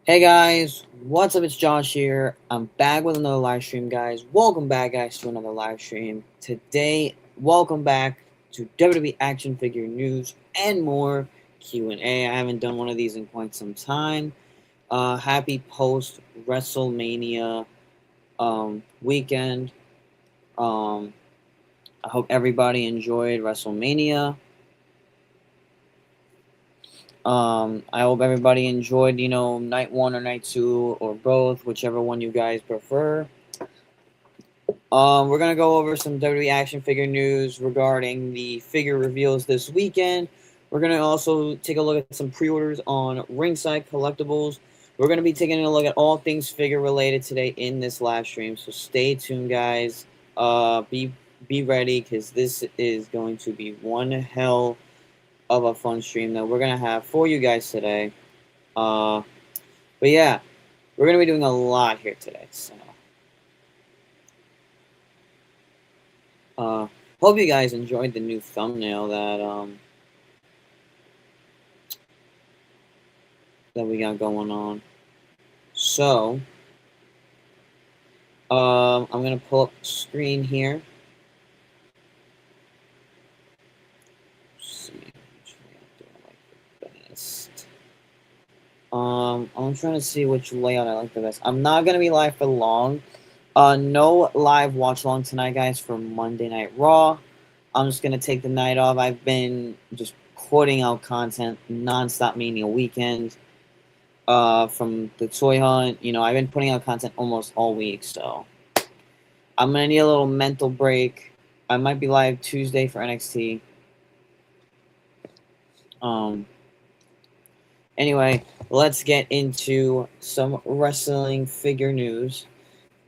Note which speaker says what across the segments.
Speaker 1: Hey guys, what's up? It's Josh here. I'm back with another live stream, guys. Welcome back, guys, to another live stream. Today, welcome back to WWE action figure news and more Q&A. I haven't done one of these in quite some time. Happy post WrestleMania weekend. I hope everybody enjoyed WrestleMania. I hope everybody enjoyed, night one or night two or both, whichever one you guys prefer. We're gonna go over some WWE action figure news regarding the figure reveals this weekend. We're gonna also take a look at some pre-orders on Ringside Collectibles. We're gonna be taking a look at all things figure related today in this live stream. So stay tuned, guys. Be ready because this is going to be one hell of a fun stream that we're gonna have for you guys today. Uh, but yeah, we're gonna be doing a lot here today. So. Hope you guys enjoyed the new thumbnail that we got going on. So, I'm gonna pull up the screen here. Let's see which layout do I like the best. I'm trying to see which layout I like the best. I'm not gonna be live for long. No live watch along tonight, guys, for Monday Night Raw. I'm just gonna take the night off. I've been just putting out content nonstop Mania weekend. From the toy hunt. I've been putting out content almost all week, so I'm gonna need a little mental break. I might be live Tuesday for NXT. Um. Anyway, let's get into some wrestling figure news.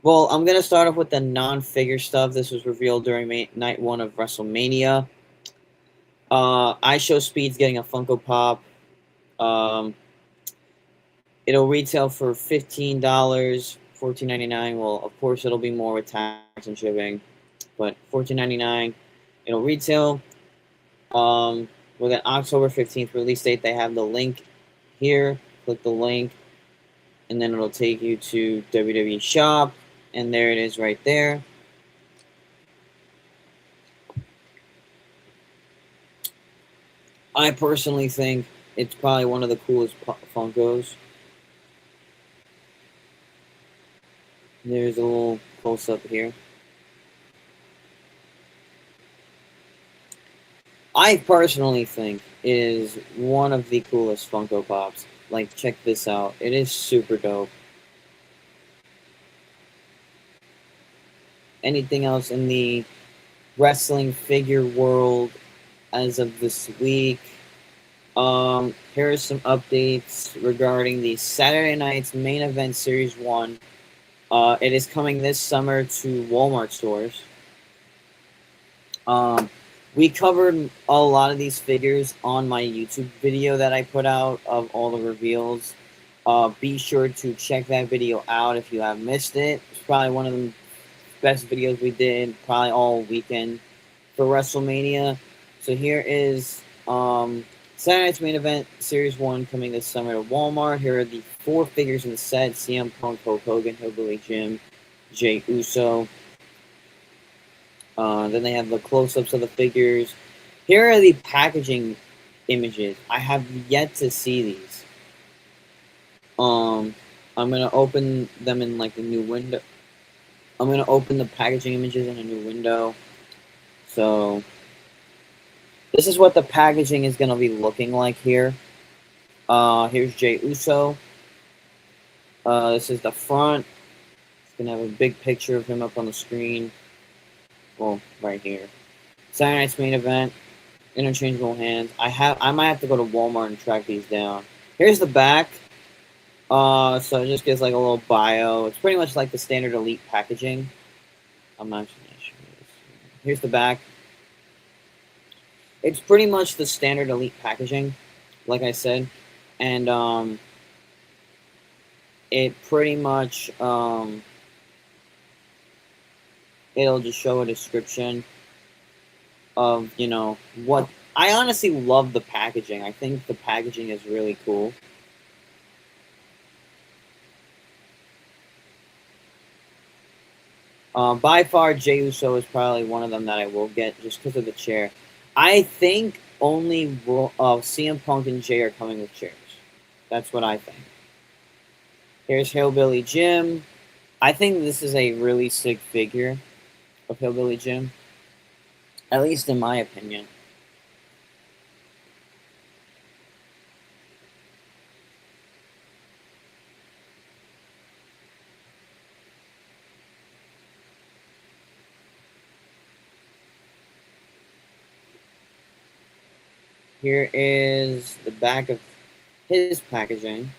Speaker 1: Well, I'm gonna start off with the non-figure stuff. This was revealed during night one of WrestleMania. IShowSpeed's getting a Funko Pop. Um, It'll retail for $15, $14.99. Well, of course, it'll be more with tax and shipping, but $14.99. It'll retail. With an October 15th release date, they have the link here. Click the link, and then it'll take you to WWE Shop, and there it is right there. I personally think it's probably one of the coolest Funkos. There's a little close-up here. I personally think it is one of the coolest Funko Pops. Like, check this out. It is super dope. Anything else in the wrestling figure world as of this week? Here are some updates regarding the Saturday Night's Main Event Series 1. It is coming this summer to Walmart stores. We covered a lot of these figures on my YouTube video that I put out of all the reveals. Be sure to check that video out if you have missed it. It's probably one of the best videos we did, probably all weekend for WrestleMania. So here is Saturday Night's Main Event Series 1 coming this summer to Walmart. Here are the 4 figures in the set: CM Punk, Hulk Hogan, Hillbilly Jim, Jey Uso. Then they have the close-ups of the figures. Here are the packaging images. I have yet to see these. I'm gonna open them in like a new window. I'm gonna open the packaging images in a new window. So this is what the packaging is gonna be looking like here. Here's Jey Uso. This is the front. It's gonna have a big picture of him up on the screen. Well, right here. Saturday Night's Main Event. Interchangeable hands. I might have to go to Walmart and track these down. Here's the back. So it just gives like a little bio. It's pretty much like the standard Elite packaging. I'm not sure. Here's the back. It's pretty much the standard Elite packaging, like I said, and it pretty much it'll just show a description of what. I honestly love the packaging. I think the packaging is really cool. By far, Jey Uso is probably one of them that I will get just because of the chair. I think only CM Punk and Jay are coming with chairs. That's what I think. Here's Hillbilly Jim. I think this is a really sick figure of Hillbilly Jim, at least in my opinion. Here is the back of his packaging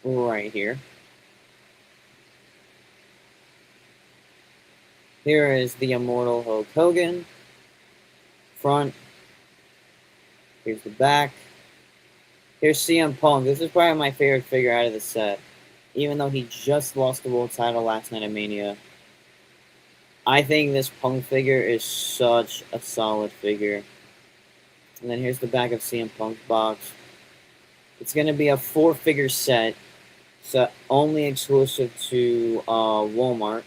Speaker 1: right here. Here is the Immortal Hulk Hogan. Front. Here's the back. Here's CM Punk. This is probably my favorite figure out of the set. Even though he just lost the world title last night at Mania. I think this Punk figure is such a solid figure. And then here's the back of CM Punk's box. It's going to be a 4-figure set. So only exclusive to Walmart.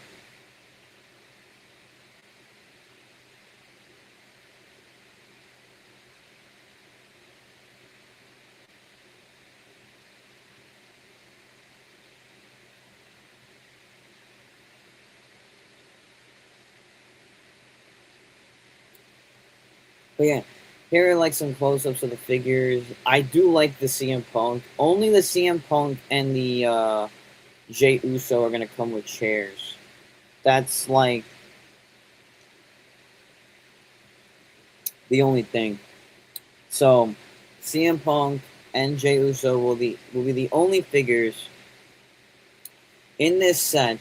Speaker 1: But yeah, here are like some close-ups of the figures. I do like the CM Punk. Only the CM Punk and the Jey Uso are gonna come with chairs. That's like the only thing. So CM Punk and Jey Uso will be the only figures in this set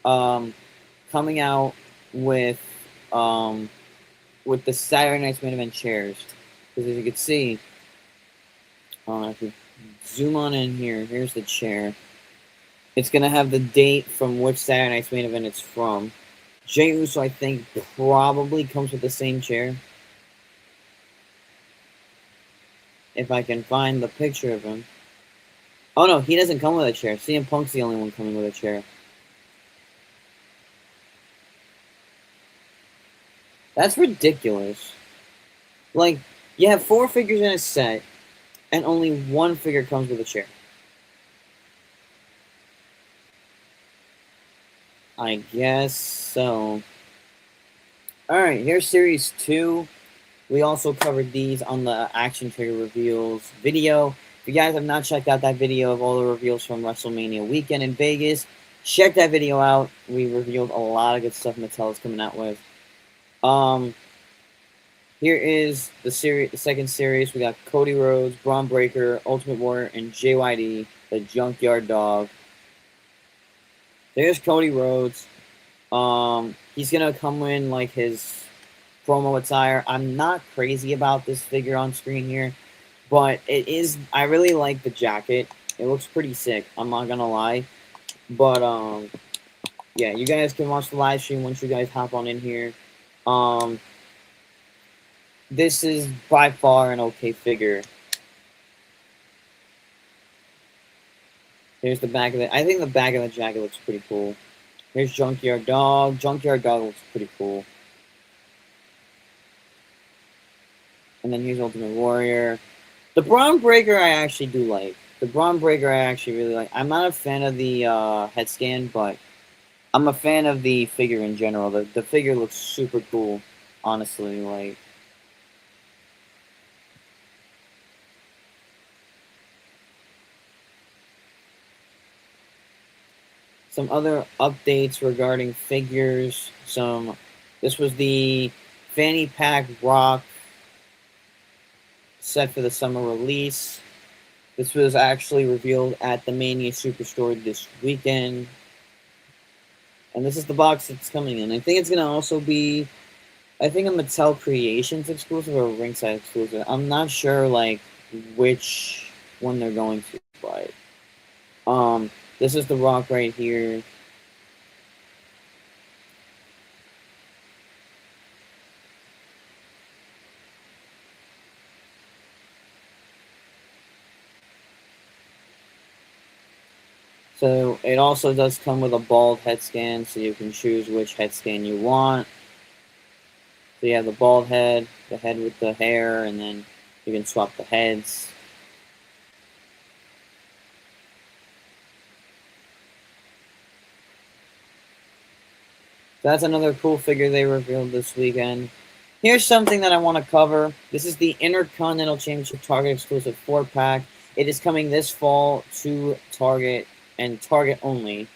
Speaker 1: coming out with the Saturday Night's Main Event chairs. Because as you can see, if you zoom on in here, here's the chair. It's going to have the date from which Saturday Night's Main Event it's from. Jey Uso, I think, probably comes with the same chair. If I can find the picture of him. Oh, no, he doesn't come with a chair. CM Punk's the only one coming with a chair. That's ridiculous. Like, you have 4 figures in a set, and only 1 figure comes with a chair. I guess so. Alright, here's Series 2. We also covered these on the Action Figure Reveals video. If you guys have not checked out that video of all the reveals from WrestleMania weekend in Vegas, check that video out. We revealed a lot of good stuff Mattel is coming out with. Here is the second series. We got Cody Rhodes, Braun Breaker, Ultimate Warrior, and JYD, the Junkyard Dog. There's Cody Rhodes. He's gonna come in like his promo attire. I'm not crazy about this figure on screen here, but it is. I really like the jacket. It looks pretty sick. I'm not gonna lie, but yeah, you guys can watch the live stream once you guys hop on in here. This is by far an okay figure. Here's the back of it. I think the back of the jacket looks pretty cool. Here's Junkyard Dog. Junkyard Dog looks pretty cool. And then here's Ultimate Warrior. The Braun Breaker I actually do like. The Braun Breaker I actually really like. I'm not a fan of the head scan, but I'm a fan of the figure in general. The figure looks super cool, honestly. Like, some other updates regarding figures. This was the Fanny Pack Rock set for the summer release. This was actually revealed at the Mania Superstore this weekend. And this is the box that's coming in. I think it's going to also be, I think, a Mattel Creations exclusive or a Ringside exclusive. I'm not sure, like, which one they're going to, but this is the Rock right here. So it also does come with a bald head scan, so you can choose which head scan you want. So you have the bald head, the head with the hair, and then you can swap the heads. That's another cool figure they revealed this weekend. Here's something that I want to cover. This is the Intercontinental Championship Target exclusive 4-pack. It is coming this fall to Target and Target only.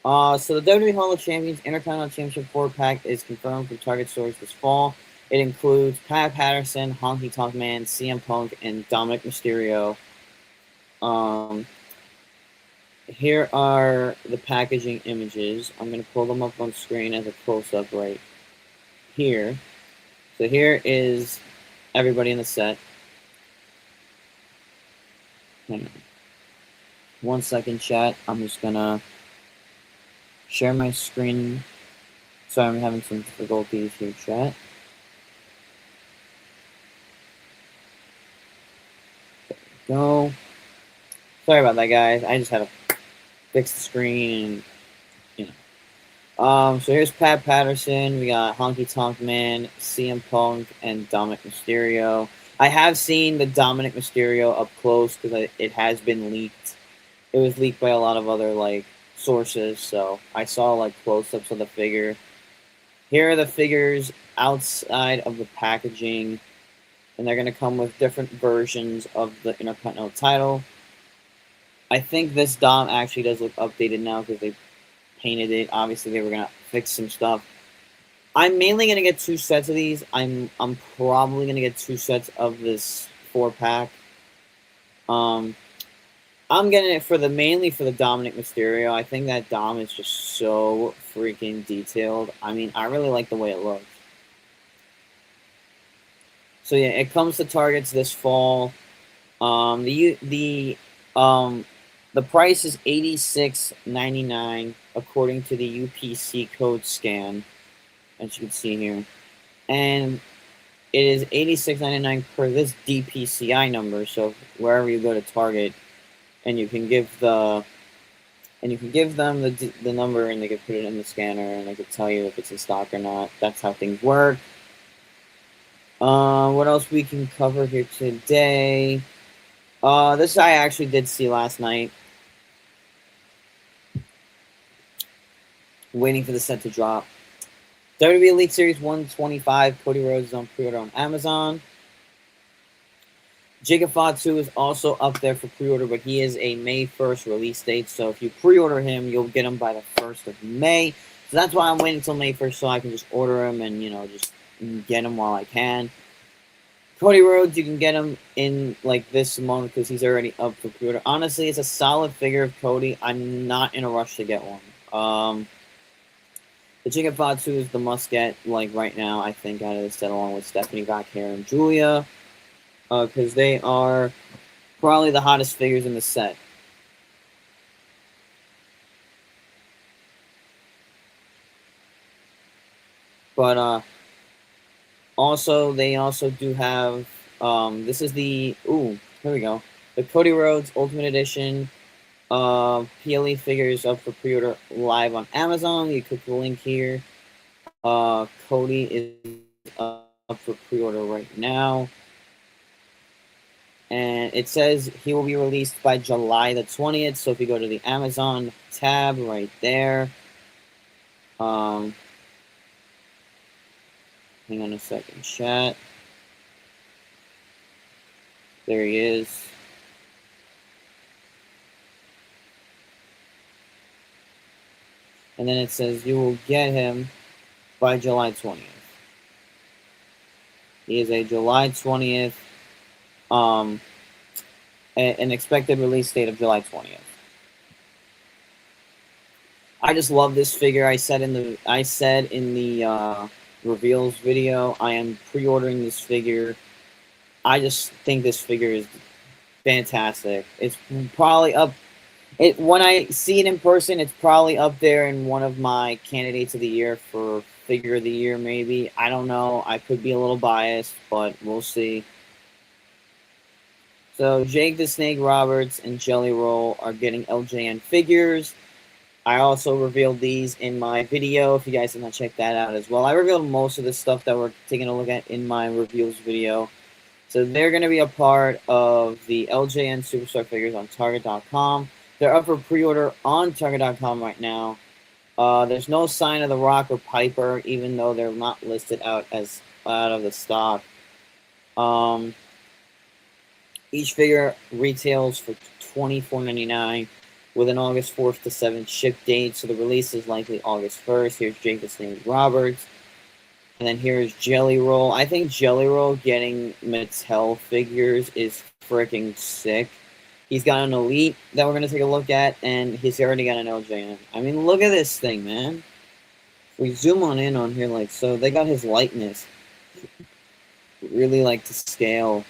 Speaker 1: So the WWE Hall of Champions Intercontinental Championship 4-pack is confirmed for Target stores this fall. It includes Pat Patterson, Honky Tonk Man, CM Punk, and Dominic Mysterio. Here are the packaging images. I'm going to pull them up on screen as a close-up right here. So here is everybody in the set. Hang on. 1 second, chat. I'm just going to share my screen. Sorry, I'm having some difficulties here, chat. There we go. Sorry about that, guys. I just had to fix the screen and, you know. So here's Pat Patterson. We got Honky Tonk Man, CM Punk, and Dominic Mysterio. I have seen the Dominic Mysterio up close because it has been leaked. It was leaked by a lot of other, like, sources, so I saw, like, close-ups of the figure. Here are the figures outside of the packaging, and they're going to come with different versions of the Intercontinental title. I think this Dom actually does look updated now because they painted it. Obviously, they were going to fix some stuff. I'm mainly going to get 2 sets of these. I'm probably going to get 2 sets of this 4-pack. I'm getting it mainly for the Dominic Mysterio. I think that Dom is just so freaking detailed. I mean, I really like the way it looks. So yeah, it comes to Targets this fall. The price is $86.99 according to the UPC code scan, as you can see here, and it is $86.99 per this DPCI number. So wherever you go to Target, and you can give them the number, and they can put it in the scanner, and they can tell you if it's in stock or not. That's how things work. What else we can cover here today? This I actually did see last night. Waiting for the set to drop. WWE Elite Series 125, Cody Rhodes is on pre-order on Amazon. Jacob Fatu is also up there for pre-order, but he is a May 1st release date. So if you pre-order him, you'll get him by the 1st of May. So that's why I'm waiting until May 1st so I can just order him and, just get him while I can. Cody Rhodes, you can get him in, like, this month because he's already up for pre-order. Honestly, it's a solid figure of Cody. I'm not in a rush to get one. The Jacob Fatu is the must-get, like, right now, I think, out of the set, along with Stephanie Vaquer and Julia. Because they are probably the hottest figures in the set. But they also do have this is the here we go, the Cody Rhodes Ultimate Edition PLE figures up for pre-order live on Amazon. You click the link here. Cody is up for pre-order right now. And it says he will be released by July the 20th. So if you go to the Amazon tab right there, hang on a second, chat. There he is. And then it says you will get him by July 20th. He is a July 20th. An expected release date of July 20th. I just love this figure. I said in the reveals video, I am pre-ordering this figure. I just think this figure is fantastic. It's probably up. When I see it in person, it's probably up there in one of my candidates of the year for figure of the year. Maybe, I don't know. I could be a little biased, but we'll see. So Jake the Snake Roberts and Jelly Roll are getting LJN figures. I also revealed these in my video, if you guys did not check that out as well. I revealed most of the stuff that we're taking a look at in my reviews video. So they're going to be a part of the LJN Superstar figures on Target.com. They're up for pre-order on Target.com right now. There's no sign of The Rock or Piper, even though they're not listed out of the stock. Each figure retails for $24.99 with an August 4th to 7th ship date, so the release is likely August 1st. Here's Jake the Snake Roberts. And then here's Jelly Roll. I think Jelly Roll getting Mattel figures is freaking sick. He's got an Elite that we're going to take a look at, and he's already got an LJN. I mean, look at this thing, man. If we zoom on in on here, like, so they got his lightness really, like, to scale.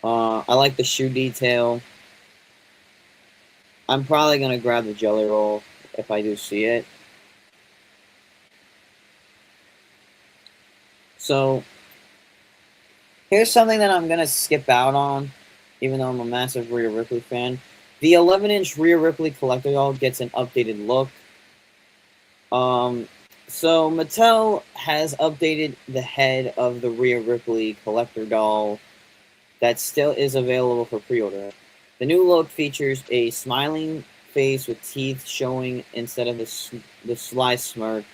Speaker 1: I like the shoe detail. I'm probably going to grab the Jelly Roll if I do see it. So, here's something that I'm going to skip out on, even though I'm a massive Rhea Ripley fan. The 11-inch Rhea Ripley collector doll gets an updated look. So Mattel has updated the head of the Rhea Ripley collector doll that still is available for pre-order. The new look features a smiling face with teeth showing instead of the sly smirk.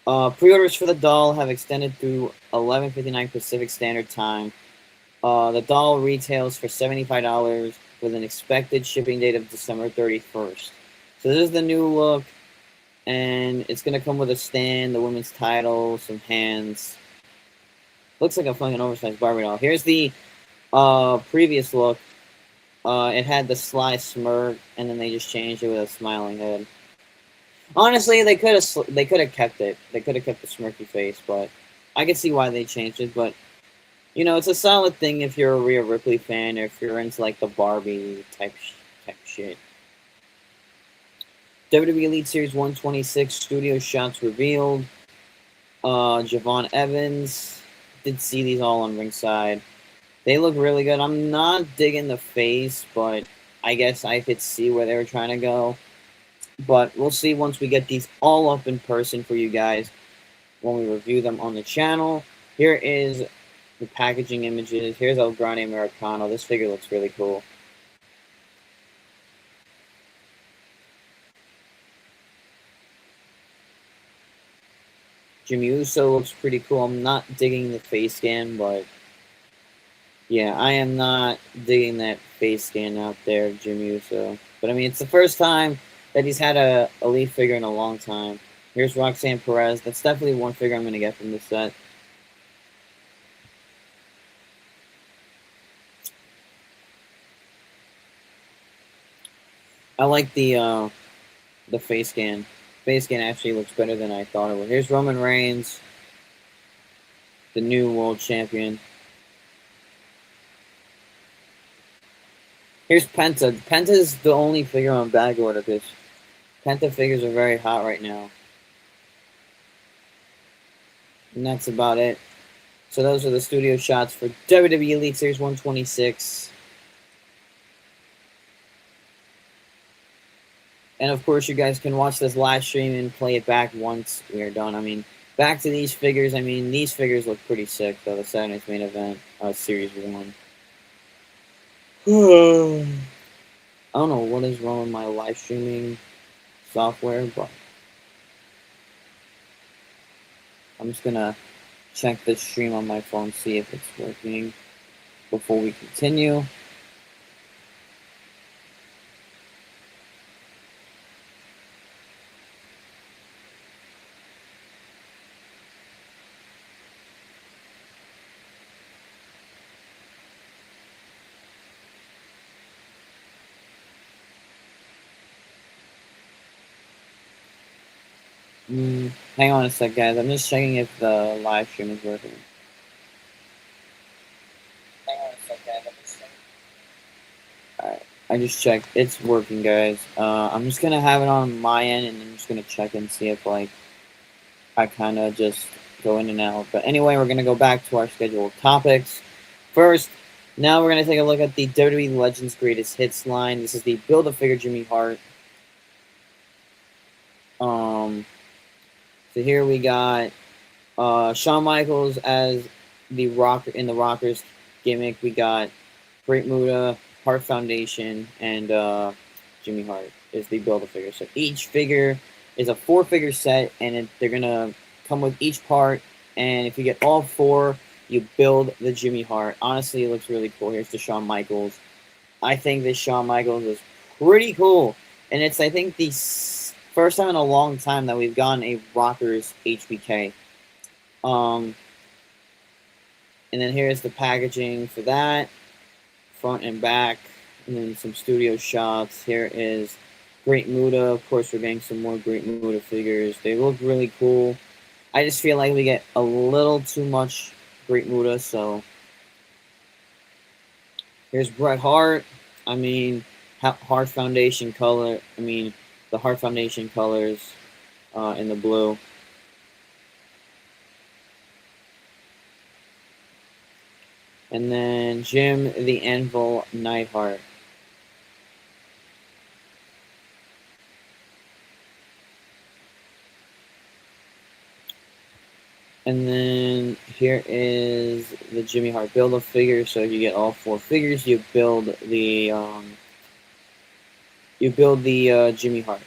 Speaker 1: Pre-orders for the doll have extended through 11:59 Pacific Standard Time. The doll retails for $75 with an expected shipping date of December 31st. So this is the new look, and it's going to come with a stand, the women's title, some hands. Looks like a fucking oversized Barbie doll. Here's the previous look. It had the sly smirk, and then they just changed it with a smiling head. Honestly, they could have kept it. They could have kept the smirky face, but I can see why they changed it. But you know, it's a solid thing if you're a Rhea Ripley fan, or if you're into like the Barbie type shit. WWE Elite Series 126 studio shots revealed. Javon Evans. Did see these all on ringside. They look really good. I'm not digging the face, but I guess I could see where they were trying to go. But we'll see once we get these all up in person for you guys when we review them on the channel. Here is the packaging images. Here's El Grande Americano. This figure looks really cool. Jimmy Uso looks pretty cool. I'm not digging the face scan, but yeah, I am not digging that face scan out there, Jimmy Uso. But I mean, it's the first time that he's had a Elite figure in a long time. Here's Roxanne Perez. That's definitely one figure I'm going to get from this set. I like the face scan. Face scan actually looks better than I thought it would. Here's Roman Reigns, the new world champion. Here's Penta. Penta is the only figure on bag order because Penta figures are very hot right now. And that's about it. So those are the studio shots for WWE Elite Series 126. And of course, you guys can watch this live stream and play it back once we're done. I mean, back to these figures. I mean, these figures look pretty sick, though. The Saturday's main event, Series 1. I don't know what is wrong with my live streaming software, but I'm just gonna check the stream on my phone, see if it's working before we continue. Hang on a sec, guys. I'm just checking if the live stream is working. Hang on a sec, guys. I'm just checking. Alright, I just checked. It's working, guys. I'm just gonna have it on my end, and I'm just gonna check and see if, like, I kind of just go in and out. But anyway, we're gonna go back to our scheduled topics. First, Now we're going to take a look at the WWE Legends Greatest Hits line. This is the Build-A-Figure Jimmy Hart. So here we got Shawn Michaels as the Rocker in the Rockers gimmick. We got Great Muta, Hart Foundation, and Jimmy Hart is the Build-A-Figure. So each figure is a 4-figure set, and they're going to come with each part. And if you get all 4, you build the Jimmy Hart. Honestly, it looks really cool. Here's the Shawn Michaels. I think this Shawn Michaels is pretty cool. And it's, I think, the first time in a long time that we've gotten a Rockers HBK. And then here's the packaging for that. Front and back. And then some studio shots. Here is Great Muta. Of course, we're getting some more Great Muta figures. They look really cool. I just feel like we get a little too much Great Muta, so here's Bret Hart. I mean, Hart Foundation color. I mean, the Hart Foundation colors in the blue. And then Jim the Anvil Neidhart. And then here is the Jimmy Hart Build-A-Figure. So you get all 4 figures. You build the Jimmy Hart.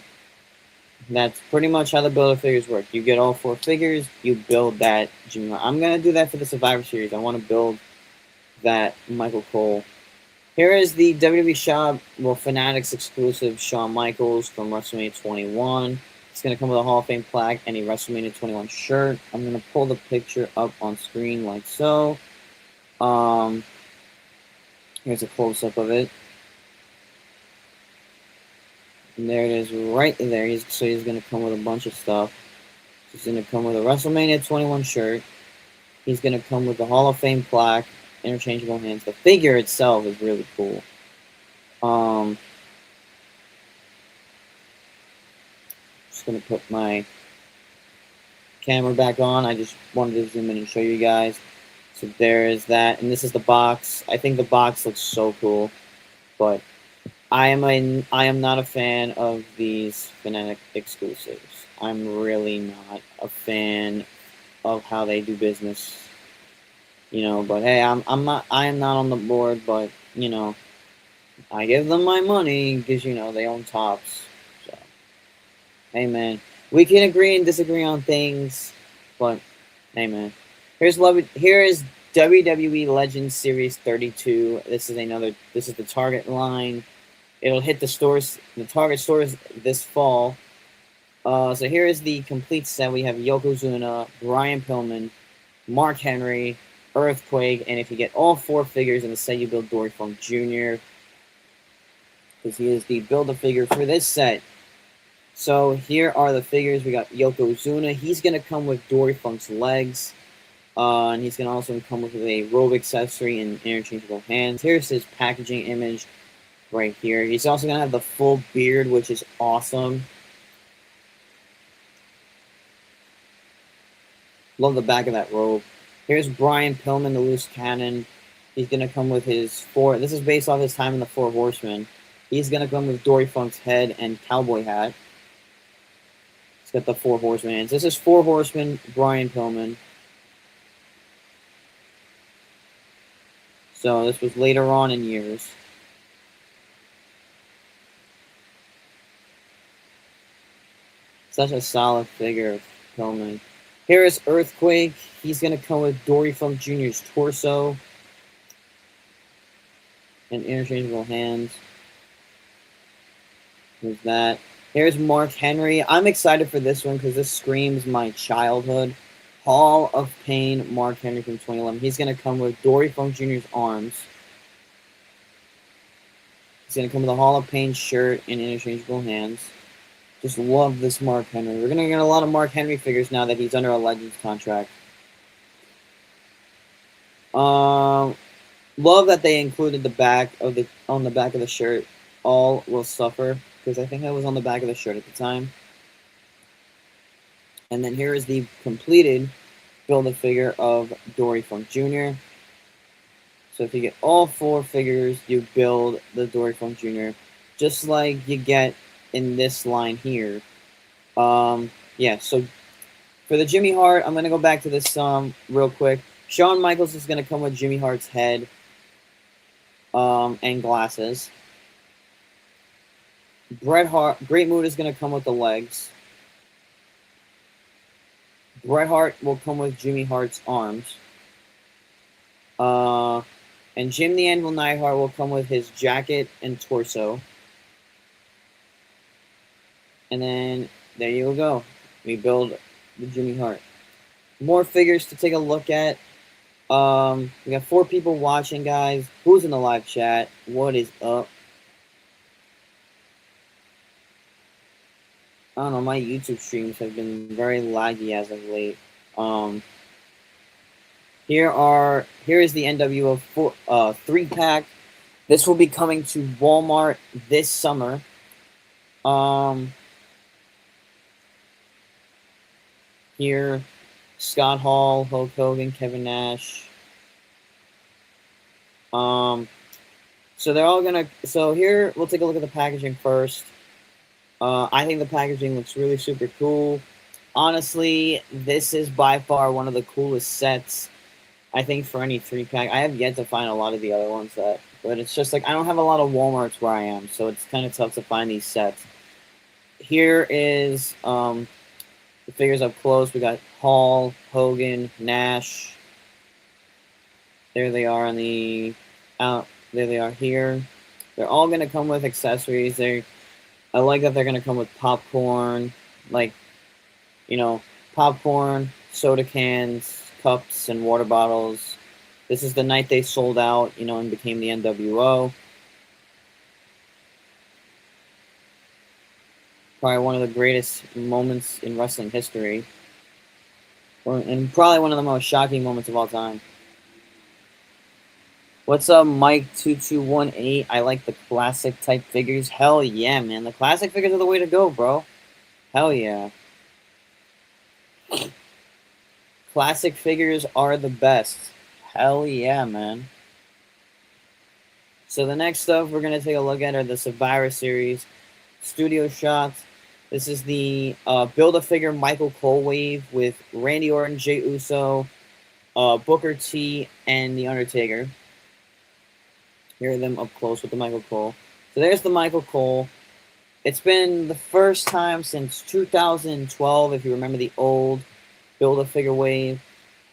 Speaker 1: That's pretty much how the Build-A-Figures work. You get all 4 figures. You build that Jimmy Hart. I'm gonna do that for the Survivor Series. I want to build that Michael Cole. Here is the WWE Shop, Fanatics exclusive Shawn Michaels from WrestleMania 21. It's going to come with a Hall of Fame plaque and a WrestleMania 21 shirt. I'm going to pull the picture up on screen like so. Here's a close-up of it. And there it is right there. He's going to come with a bunch of stuff. He's going to come with a WrestleMania 21 shirt. He's going to come with the Hall of Fame plaque, interchangeable hands. The figure itself is really cool. Just going to put my camera back on. I just wanted to zoom in and show you guys. So there is that. And this is the box. I think the box looks so cool. But I am not a fan of these Fanatic exclusives. I'm really not a fan of how they do business. You know, but hey, I am not on the board, but you know, I give them my money because you know they own Tops. So hey man, we can agree and disagree on things, but hey man, here is WWE Legends Series 32. This is the Target line. It'll hit the Target stores this fall. So here is the complete set. We have Yokozuna, Brian Pillman, Mark Henry, Earthquake, and if you get all 4 figures in the set, you build Dory Funk Jr. because he is the Build-A-Figure for this set. So here are the figures. We got Yokozuna. He's going to come with Dory Funk's legs. And he's going to also come with a robe accessory and interchangeable hands. Here's his packaging image right here. He's also going to have the full beard, which is awesome. Love the back of that robe. Here's Brian Pillman, the loose cannon. He's going to come with his 4. This is based off his time in the 4 Horsemen. He's going to come with Dory Funk's head and cowboy hat. He's got the 4 Horsemen hands. This is 4 Horsemen, Brian Pillman. So this was later on in years. Such a solid figure of Pillman. Here is Earthquake. He's going to come with Dory Funk Jr.'s torso and interchangeable hands. There's that. Here's Mark Henry. I'm excited for this one because this screams my childhood. Hall of Pain Mark Henry from 2011. He's going to come with Dory Funk Jr.'s arms. He's going to come with a Hall of Pain shirt and interchangeable hands. Just love this Mark Henry. We're going to get a lot of Mark Henry figures now that he's under a Legends contract. Love that they included the back of the shirt. All will suffer, because I think that was on the back of the shirt at the time. And then here is the completed Build-A-Figure of Dory Funk Jr. So if you get all 4 figures, you build the Dory Funk Jr. Just like you get in this line here. Yeah, so for the Jimmy Hart, I'm going to go back to this real quick. Shawn Michaels is going to come with Jimmy Hart's head and glasses. Great Mood is going to come with the legs. Bret Hart will come with Jimmy Hart's arms. And Jim the Anvil Neidhart will come with his jacket and torso. And then there you go. We build the Jimmy Hart. More figures to take a look at. We got 4 people watching, guys. Who's in the live chat? What is up? I don't know, my YouTube streams have been very laggy as of late. Here is the NWO 3-pack. This will be coming to Walmart this summer. Here, Scott Hall, Hulk Hogan, Kevin Nash. So they're all gonna. So here, we'll take a look at the packaging first. I think the packaging looks really super cool. Honestly, this is by far one of the coolest sets, I think, for any 3-pack. I have yet to find a lot of the other ones but it's just like I don't have a lot of Walmarts where I am, so it's kind of tough to find these sets. Here is the figures up close. We got Hall, Hogan, Nash. There they are on the out. There they are here. They're all gonna come with accessories. I like that they're gonna come with popcorn, like, you know, popcorn, soda cans, cups, and water bottles. This is the night they sold out, and became the NWO. Probably one of the greatest moments in wrestling history. And probably one of the most shocking moments of all time. What's up, Mike2218? I like the classic type figures. Hell yeah, man. The classic figures are the way to go, bro. Hell yeah. Classic figures are the best. Hell yeah, man. So the next stuff we're going to take a look at are the Survivor Series studio shots. This is the Build-A-Figure Michael Cole wave with Randy Orton, Jey Uso, Booker T, and The Undertaker. Here are them up close with the Michael Cole. So there's the Michael Cole. It's been the first time since 2012, if you remember the old Build-A-Figure wave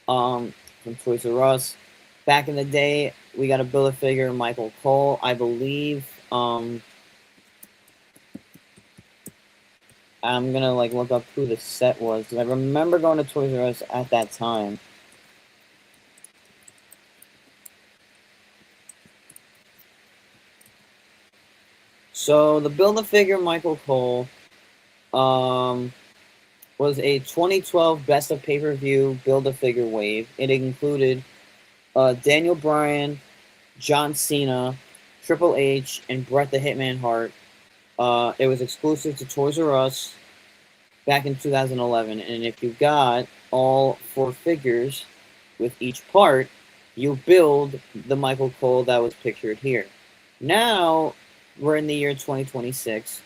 Speaker 1: from Toys R Us. Back in the day, we got a Build-A-Figure Michael Cole, I believe. I'm gonna look up who the set was, because I remember going to Toys R Us at that time. So the Build-A-Figure Michael Cole was a 2012 Best of Pay-Per-View Build-A-Figure wave. It included Daniel Bryan, John Cena, Triple H, and Bret the Hitman Hart. It was exclusive to Toys R Us back in 2011. And if you got all 4 figures with each part, you build the Michael Cole that was pictured here. Now, we're in the year 2026,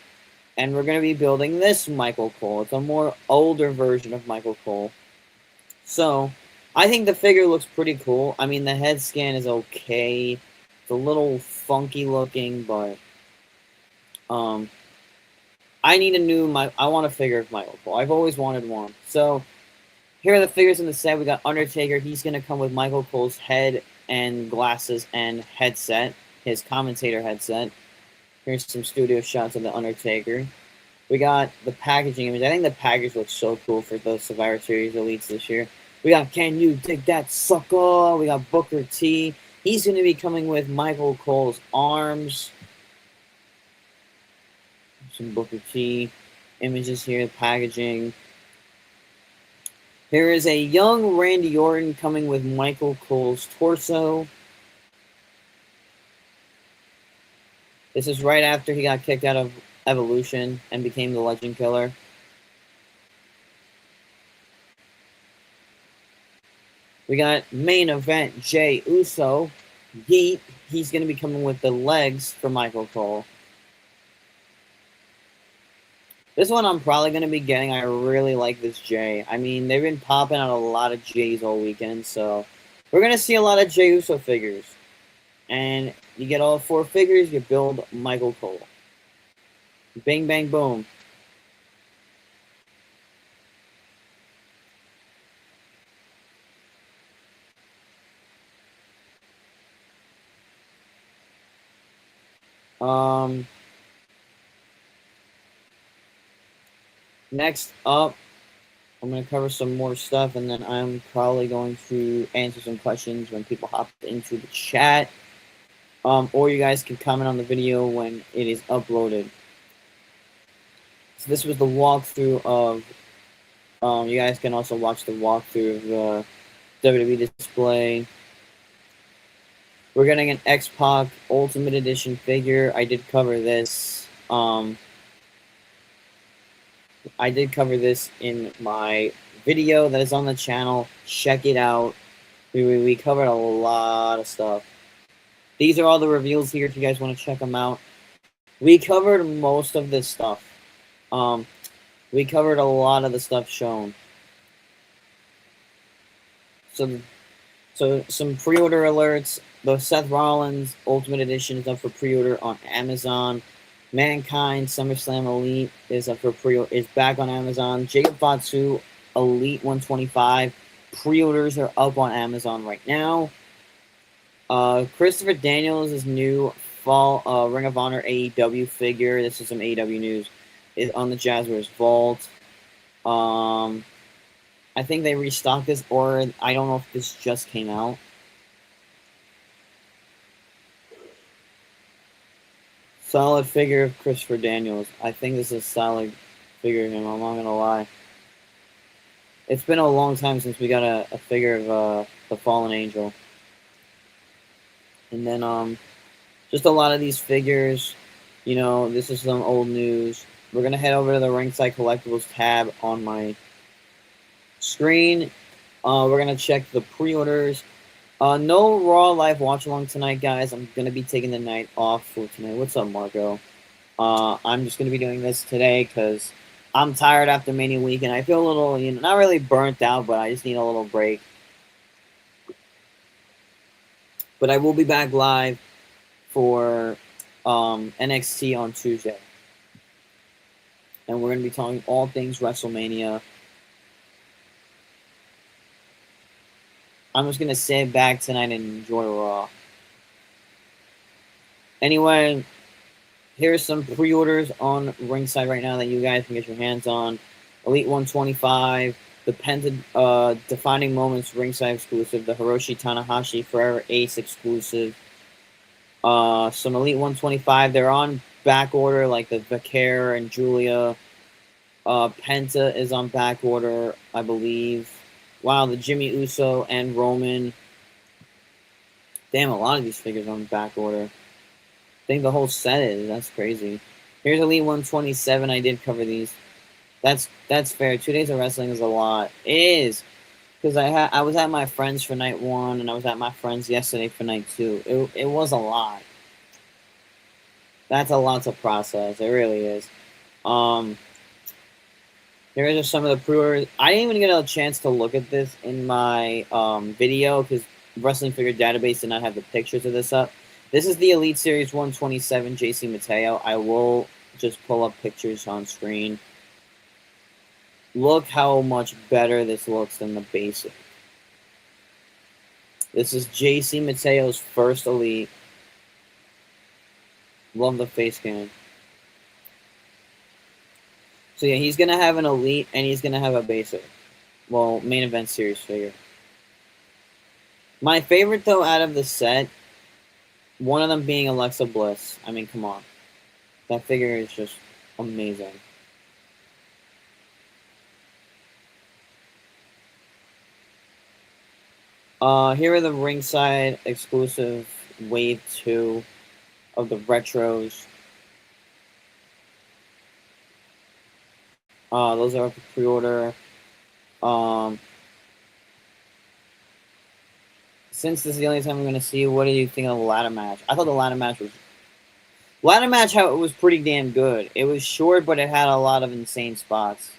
Speaker 1: and we're going to be building this Michael Cole. It's a more older version of Michael Cole. So, I think the figure looks pretty cool. I mean, the head scan is okay. It's a little funky looking, but I need I want a figure of Michael Cole. I've always wanted one. So, here are the figures in the set. We got Undertaker. He's going to come with Michael Cole's head and glasses and headset, his commentator headset. Here's some studio shots of the Undertaker. We got the packaging image. I think the package looks so cool for the Survivor Series Elites this year. We got Can You Dig That Sucker? We got Booker T. He's going to be coming with Michael Cole's arms. Some Booker T images here, packaging. There is a young Randy Orton coming with Michael Cole's torso. This is right after he got kicked out of Evolution and became the Legend Killer. We got main event Jey Uso he's going to be coming with the legs for Michael Cole. This one I'm probably going to be getting. I really like this J. I mean, they've been popping out a lot of J's all weekend, so we're going to see a lot of Jey Uso figures. And you get all 4 figures, you build Michael Cole. Bang, bang, boom. Next up, I'm going to cover some more stuff, and then I'm probably going to answer some questions when people hop into the chat. Or you guys can comment on the video when it is uploaded. So this was the walkthrough of, you guys can also watch the walkthrough of the WWE display. We're getting an X-Pac Ultimate Edition figure. I did cover this. I did cover this in my video that is on the channel. Check it out. We covered a lot of stuff. These are all the reveals here if you guys want to check them out. We covered most of this stuff. We covered a lot of the stuff shown. So some pre-order alerts. The Seth Rollins Ultimate Edition is up for pre-order on Amazon. Mankind SummerSlam Elite is up for is back on Amazon. Jacob Fatu Elite 125 pre-orders are up on Amazon right now. Christopher Daniels' new fall Ring of Honor AEW figure. This is some AEW news. Is on the Jazzwares Vault. I think they restocked this, or I don't know if this just came out. Solid figure of Christopher Daniels. I think this is a solid figure of him. I'm not gonna lie. It's been a long time since we got a figure of the Fallen Angel. And then just a lot of these figures. You know, this is some old news. We're gonna head over to the Ringside Collectibles tab on my screen. We're gonna check the pre-orders. No Raw live watch along tonight, guys. I'm gonna be taking the night off for tonight. What's up, Marco? I'm just gonna be doing this today because I'm tired after Mania week, and I feel a little, not really burnt out, but I just need a little break. But I will be back live for NXT on Tuesday, and we're gonna be talking all things WrestleMania. I'm just gonna sit back tonight and enjoy Raw. Anyway, here's some pre-orders on Ringside right now that you guys can get your hands on. Elite 125, the Penta Defining Moments Ringside exclusive, the Hiroshi Tanahashi Forever Ace exclusive. Some Elite 125, they're on back order, like the Vaquer and Julia. Penta is on back order, I believe. Wow, the Jimmy Uso and Roman. Damn, a lot of these figures on back order. I think the whole set is. That's crazy. Here's Elite 127. I did cover these. That's fair. 2 days of wrestling is a lot. It is. Because I was at my friends for night 1, and I was at my friends yesterday for night 2. It was a lot. That's a lot to process. It really is. Here are just some of the pre-orders. I didn't even get a chance to look at this in my video because Wrestling Figure Database did not have the pictures of this up. This is the Elite Series 127 JC Mateo. I will just pull up pictures on screen. Look how much better this looks than the basic. This is JC Mateo's first Elite. Love the face scan. So yeah, he's going to have an Elite and he's going to have a basic. Well, main event series figure. My favorite, though, out of the set, one of them being Alexa Bliss. I mean, come on. That figure is just amazing. Here are the Ringside exclusive Wave 2 of the retros. Those are up for pre-order. since this is the only time I'm going to see you, what do you think of the ladder match? I thought the ladder match how it was pretty damn good. It was short, but it had a lot of insane spots.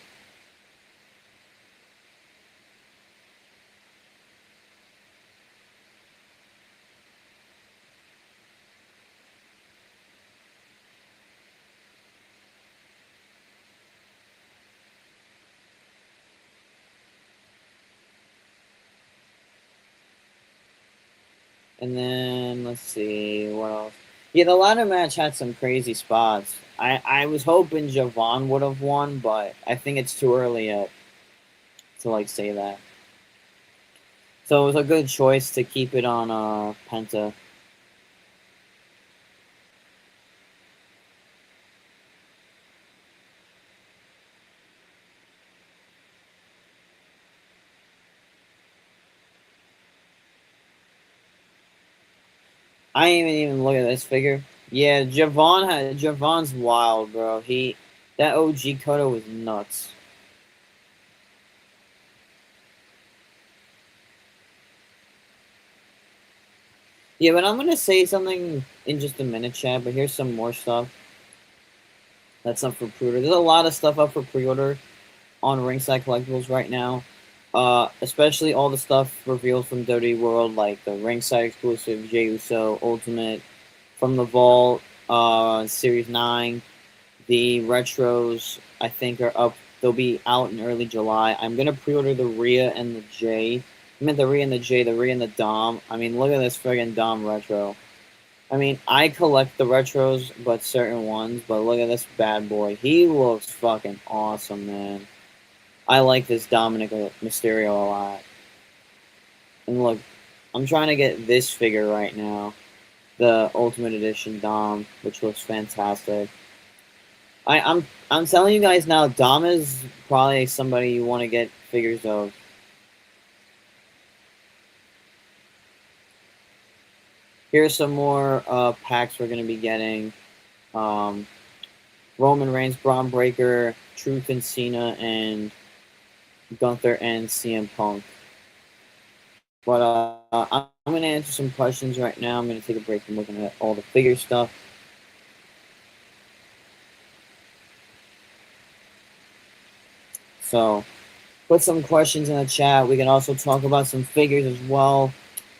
Speaker 1: And then let's see what else. Yeah, the ladder match had some crazy spots. I was hoping Javon would have won, but I think it's too early yet to like say that. So it was a good choice to keep it on Penta. I ain't even look at this figure. Yeah, Javon's wild, bro. That OG Kodo was nuts. Yeah, but I'm gonna say something in just a minute, Chad. But here's some more stuff that's up for pre-order. There's a lot of stuff up for pre-order on Ringside Collectibles right now. Especially all the stuff revealed from WWE World, like the Ringside exclusive Jey Uso Ultimate from the Vault, Series 9. The retros, I think, are up. They'll be out in early July. I'm gonna pre-order the Rhea and the J. I meant the Rhea and the J, the Rhea and the Dom. I mean, look at this friggin' Dom retro. I mean, I collect the retros, but certain ones. But look at this bad boy. He looks fucking awesome, man. I like this Dominic Mysterio a lot. And look, I'm trying to get this figure right now, the Ultimate Edition Dom, which looks fantastic. I'm telling you guys now, Dom is probably somebody you want to get figures of. Here's some more packs we're gonna be getting. Roman Reigns, Braun Breaker, Truth and Cena, and Gunther and CM Punk. But I'm gonna answer some questions right now. I'm gonna take a break from looking at all the figure stuff. So, put some questions in the chat. We can also talk about some figures as well.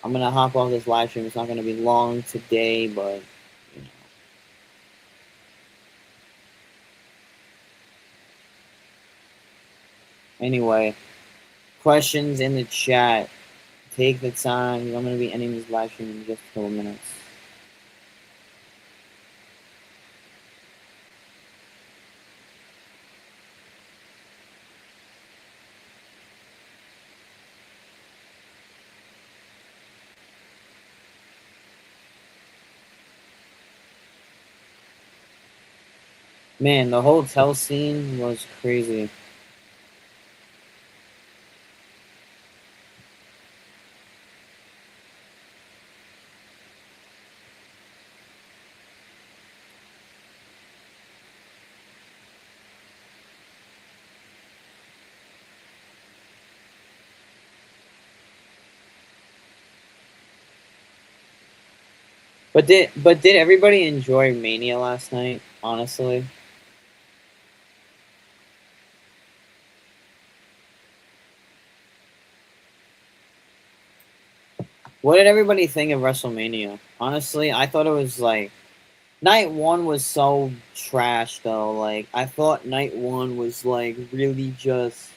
Speaker 1: I'm gonna hop off this live stream. It's not gonna be long today, but you know. Anyway, questions in the chat. Take the time. I'm gonna be ending this live stream in just a couple minutes. Man, the hotel scene was crazy. But did everybody enjoy Mania last night? Honestly, what did everybody think of WrestleMania? Honestly, I thought it was like night one was so trash though. Like I thought night one was like really just.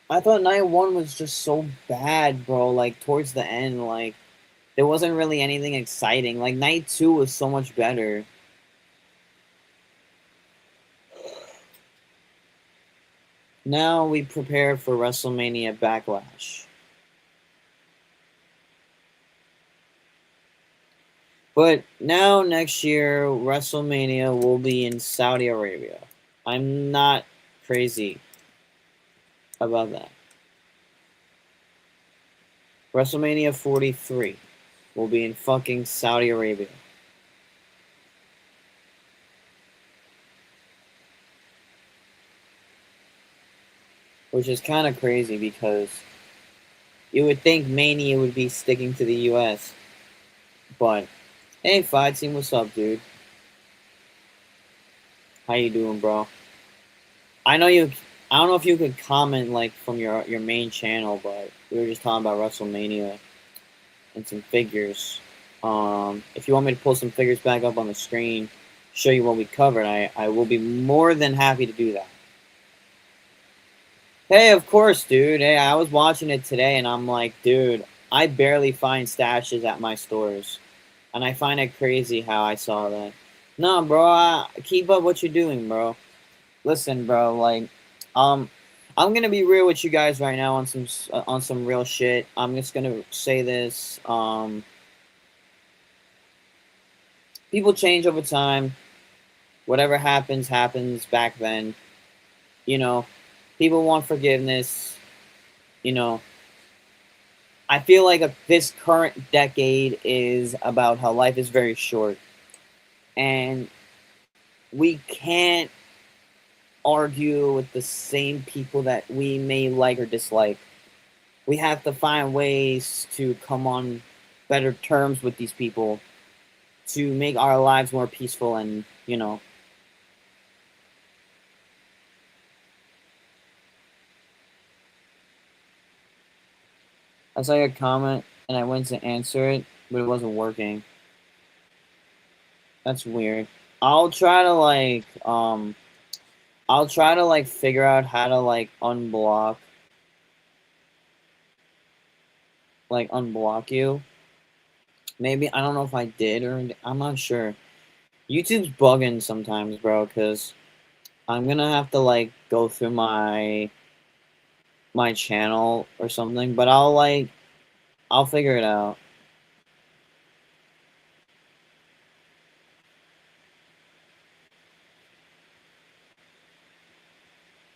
Speaker 1: I thought night one was just so bad, bro. Like towards the end, like there wasn't really anything exciting. Like night two was so much better. Now we prepare for WrestleMania Backlash. But now next year, WrestleMania will be in Saudi Arabia. I'm not crazy about that. WrestleMania 43 will be in fucking Saudi Arabia. Which is kind of crazy because You would think Mania would be sticking to the U.S. But hey, Fight Team, what's up, dude? How you doing, bro? I know you. I don't know if you could comment like from your main channel, but we were just talking about WrestleMania and some figures. If you want me to pull some figures back up on the screen, show you what we covered, I will be more than happy to do that. Hey, of course, dude. Hey, I was watching it today, and I'm like, dude, I barely find stashes at my stores, and I find it crazy how I saw that. No, bro, keep up what you're doing, bro. Listen, bro, like, um, I'm gonna be real with you guys right now on some real shit. I'm just gonna say this. People change over time. Whatever happens, happens. Back then, you know, people want forgiveness. You know, I feel like this current decade is about how life is very short, and we can't argue with the same people that we may like or dislike. We have to find ways to come on better terms with these people to make our lives more peaceful and, I saw your comment and I went to answer it, but it wasn't working. That's weird. I'll try to I'll try to figure out how to unblock you. Maybe I don't know if I did or I'm not sure. YouTube's bugging sometimes, bro, cuz I'm going to have to go through my channel or something, but I'll figure it out.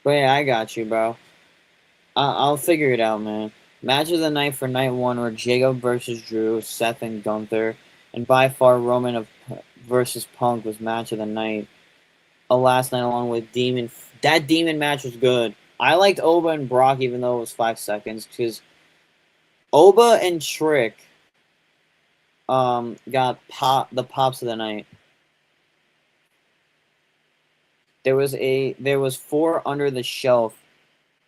Speaker 1: But yeah, I got you, bro. I'll figure it out, man. Match of the night for night one were Jacob versus Drew, Seth and Gunther, and by far versus Punk was match of the night. Last night along with Demon. That Demon match was good. I liked Oba and Brock even though it was 5 seconds because Oba and Trick got the pops of the night. There was four under the shelf.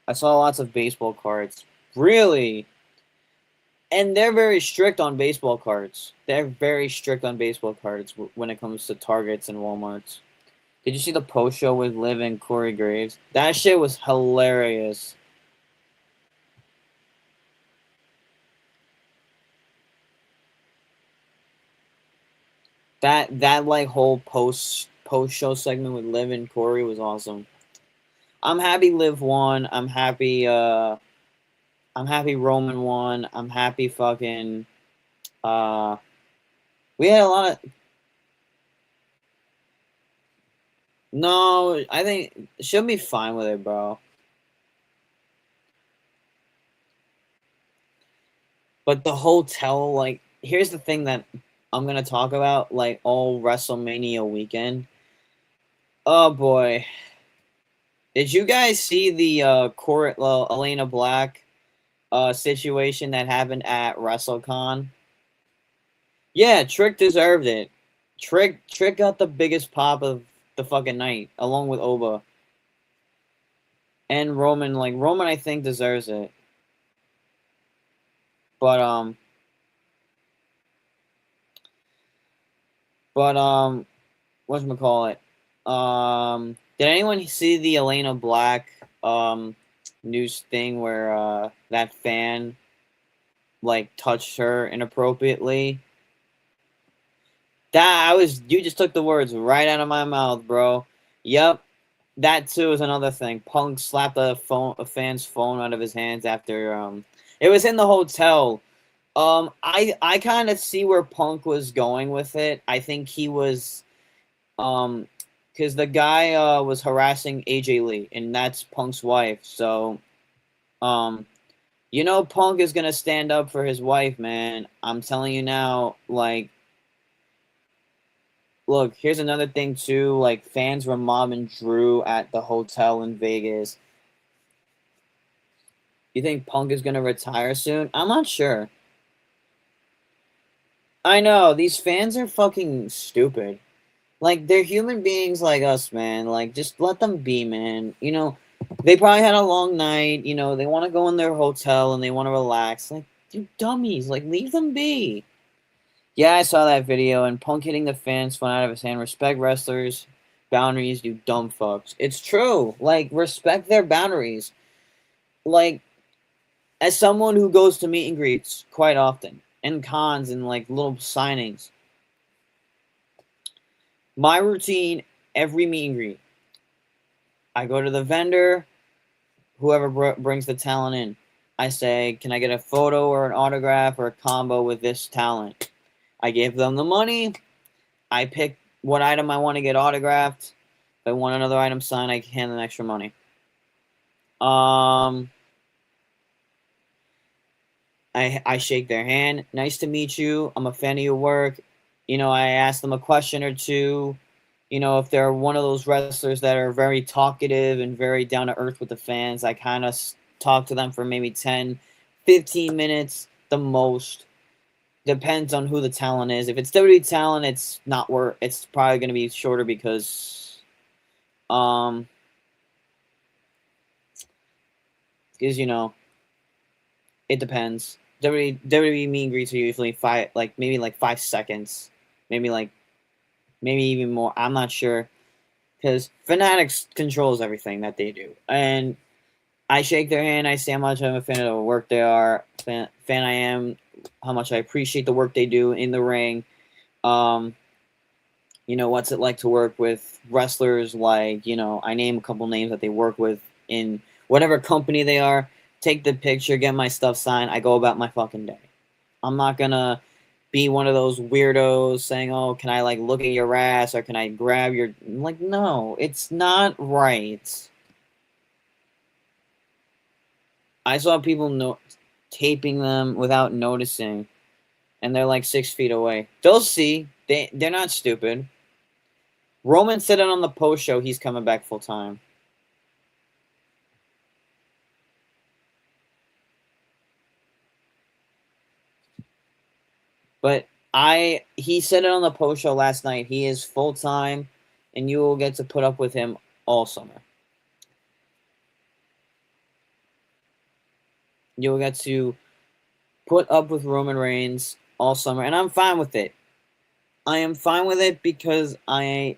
Speaker 1: I saw lots of baseball cards. Really? And they're very strict on baseball cards. They're very strict on baseball cards when it comes to Targets and Walmarts. Did you see the post show with Liv and Corey Graves? That shit was hilarious. That whole post show segment with Liv and Corey was awesome. I'm happy Liv won. I'm happy Roman won. I'm happy fucking we had a lot of no, I think she'll be fine with it, bro. But the hotel, here's the thing that I'm gonna talk about, all WrestleMania weekend. Oh boy, did you guys see the Elena Black situation that happened at WrestleCon? Yeah, Trick deserved it. Trick got the biggest pop of the fucking night, along with Oba and Roman. Roman, I think deserves it. But whatchamacallit? Did anyone see the Elena Black news thing where that fan touched her inappropriately? You just took the words right out of my mouth, bro. Yep, that too is another thing. Punk slapped a fan's phone out of his hands after it was in the hotel. I kind of see where Punk was going with it. I think he was because the guy was harassing AJ Lee, and that's Punk's wife. So, Punk is gonna stand up for his wife, man. I'm telling you now. Look, here's another thing too. Fans were mobbing Drew at the hotel in Vegas. You think Punk is gonna retire soon? I'm not sure. I know, these fans are fucking stupid. Like, they're human beings like us, man. Like, just let them be, man. You know, they probably had a long night. You know, they want to go in their hotel and they want to relax. Like, you dummies. Like, leave them be. Yeah, I saw that video, and Punk hitting the fans fun out of his hand. Respect wrestlers' boundaries, you dumb fucks. It's true. Like, respect their boundaries. Like, as someone who goes to meet and greets quite often, and cons and, like, little signings, my routine every meet and greet, I go to the vendor, whoever brings the talent in. I say, can I get a photo or an autograph or a combo with this talent? I give them the money. I pick what item I want to get autographed. If I want another item signed, I hand them extra money. I shake their hand. Nice to meet you. I'm a fan of your work. You know, I ask them a question or two. You know, if they're one of those wrestlers that are very talkative and very down to earth with the fans, I kind of talk to them for maybe 10, 15 minutes the most. Depends on who the talent is. If it's WWE talent, it's not worth. It's probably going to be shorter um, because you know, it depends. WWE meet and greets are usually maybe 5 seconds, maybe even more. I'm not sure because Fanatics controls everything that they do, and I shake their hand. I say how much I'm a fan of the work they are, fan I am, how much I appreciate the work they do in the ring. Um, you know, what's it like to work with wrestlers? Like, you know, I name a couple names that they work with in whatever company they are. Take the picture, get my stuff signed. I go about my fucking day. I'm not gonna be one of those weirdos saying, "Oh, can I like look at your ass or can I grab your?" Like, no, it's not right. I saw people taping them without noticing, and they're like 6 feet away. They'll see. They're not stupid. Roman said it on the post show. He's coming back full time. But he said it on the post show last night. He is full time, and you will get to put up with him all summer. You'll get to put up with Roman Reigns all summer, and I'm fine with it. I am fine with it because I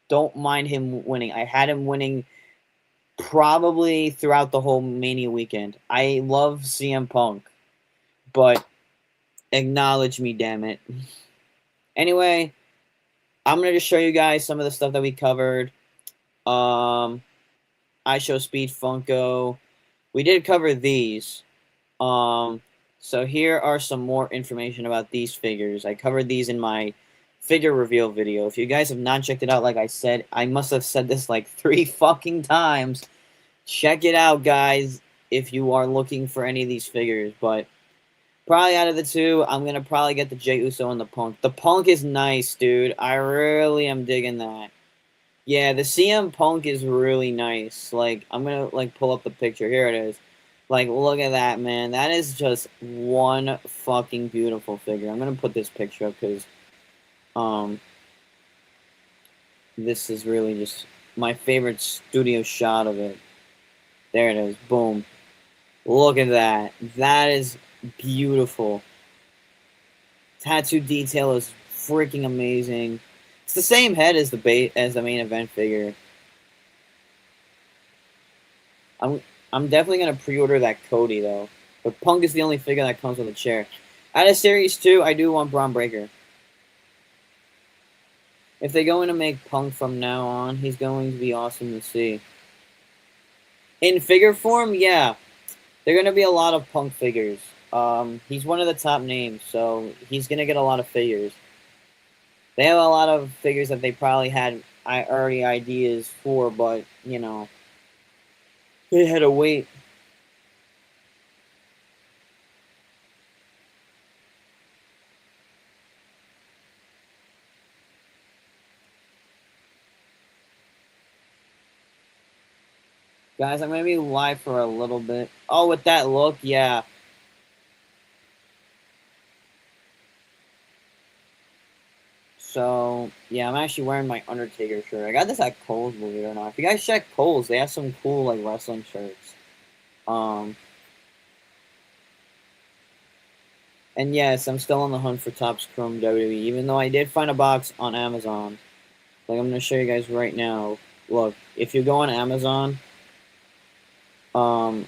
Speaker 1: don't mind him winning. I had him winning probably throughout the whole Mania weekend. I love CM Punk, but acknowledge me, damn it. Anyway, I'm gonna just show you guys some of the stuff that we covered. I Show Speed Funko. We did cover these. So here are some more information about these figures. I covered these in my figure reveal video. If you guys have not checked it out, like I said, I must have said this like 3 fucking times. Check it out, guys, if you are looking for any of these figures. But probably out of the two, I'm going to probably get the Jey Uso and the Punk. The Punk is nice, dude. I really am digging that. Yeah, the CM Punk is really nice. Like, I'm going to, like, pull up the picture. Here it is. Like, look at that, man. That is just one fucking beautiful figure. I'm going to put this picture up because, um, this is really just my favorite studio shot of it. There it is. Boom. Look at that. That is beautiful. Tattoo detail is freaking amazing. It's the same head as the main event figure. I'm definitely gonna pre-order that Cody though. But Punk is the only figure that comes with a chair. Out of Series 2, I do want Braun Breaker. If they're going to make Punk from now on, he's going to be awesome to see. In figure form, yeah. There are going to be a lot of Punk figures. He's one of the top names, so he's going to get a lot of figures. They have a lot of figures that they probably had already ideas for, but, you know, they had to wait. Guys, I'm gonna be live for a little bit. Oh, with that look, yeah. So, yeah, I'm actually wearing my Undertaker shirt. I got this at Kohl's, believe it or not. If you guys check Kohl's, they have some cool, like, wrestling shirts. And yes, I'm still on the hunt for Topps Chrome WWE, even though I did find a box on Amazon. Like, I'm gonna show you guys right now. Look, if you go on Amazon, um,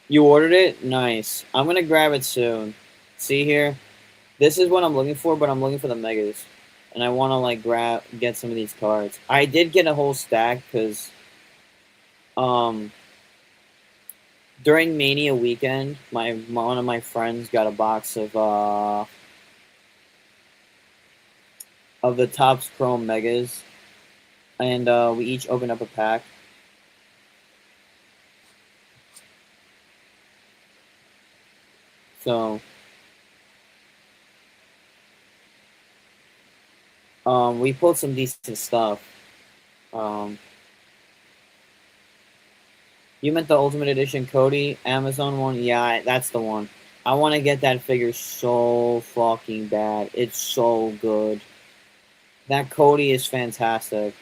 Speaker 1: you ordered it? Nice. I'm gonna grab it soon. See here? This is what I'm looking for, but I'm looking for the megas. And I wanna, like, get some of these cards. I did get a whole stack, because, um, during Mania weekend, one of my friends got a box of the Topps Chrome Megas, and we each opened up a pack. So, we pulled some decent stuff. You meant the Ultimate Edition Cody Amazon one? Yeah, that's the one. I want to get that figure so fucking bad. It's so good. That Cody is fantastic.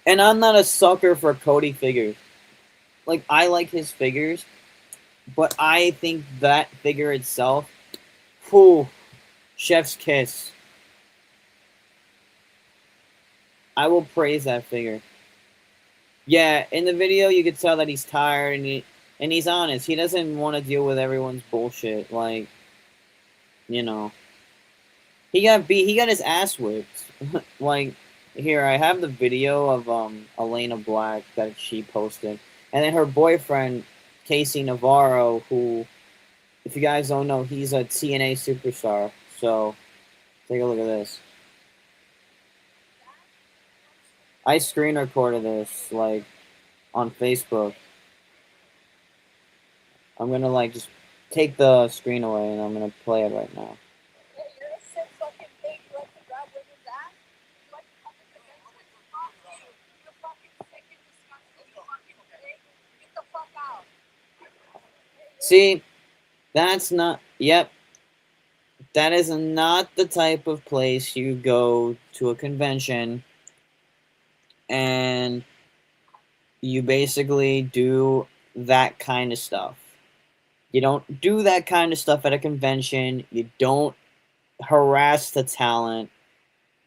Speaker 1: And I'm not a sucker for Cody figures. Like, I like his figures, but I think that figure itself, whew, chef's kiss. I will praise that figure. Yeah, in the video you could tell that he's tired and he's honest. He doesn't want to deal with everyone's bullshit. Like, you know, he got beat. He got his ass whipped. Like, here I have the video of Elena Black that she posted, and then her boyfriend Casey Navarro, who, if you guys don't know, he's a TNA superstar. So take a look at this. I screen recorded this, like, on Facebook. I'm gonna, like, just take the screen away and I'm gonna play it right now. See, that's not. Yep, that is not the type of place you go to a convention and you basically do that kind of stuff. You don't do that kind of stuff at a convention. You don't harass the talent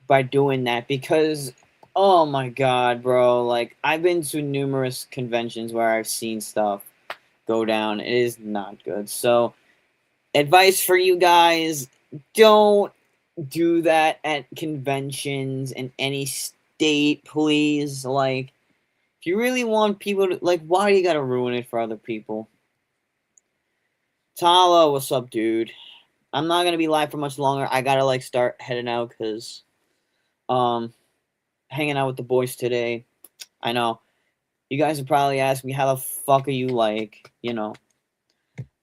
Speaker 1: by doing that because, oh my god, bro, like, I've been to numerous conventions where I've seen stuff go down. It is not good. So, advice for you guys, don't do that at conventions in any state, please. Like, if you really want people to, like, why do you gotta ruin it for other people? Tala, what's up, dude? I'm not gonna be live for much longer. I gotta, like, start heading out because um hanging out with the boys today. I know you guys would probably ask me how the fuck are you, like,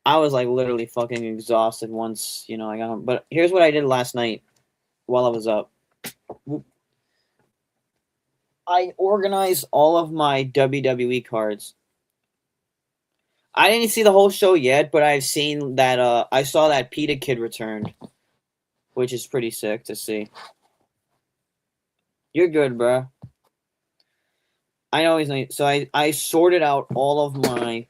Speaker 1: I was, like, literally fucking exhausted once, I got home. But here's what I did last night while I was up. I organized all of my WWE cards. I didn't see the whole show yet, but I've seen that I saw that PETA kid returned, which is pretty sick to see. You're good, bro. I know he's not. So I sorted out all of my,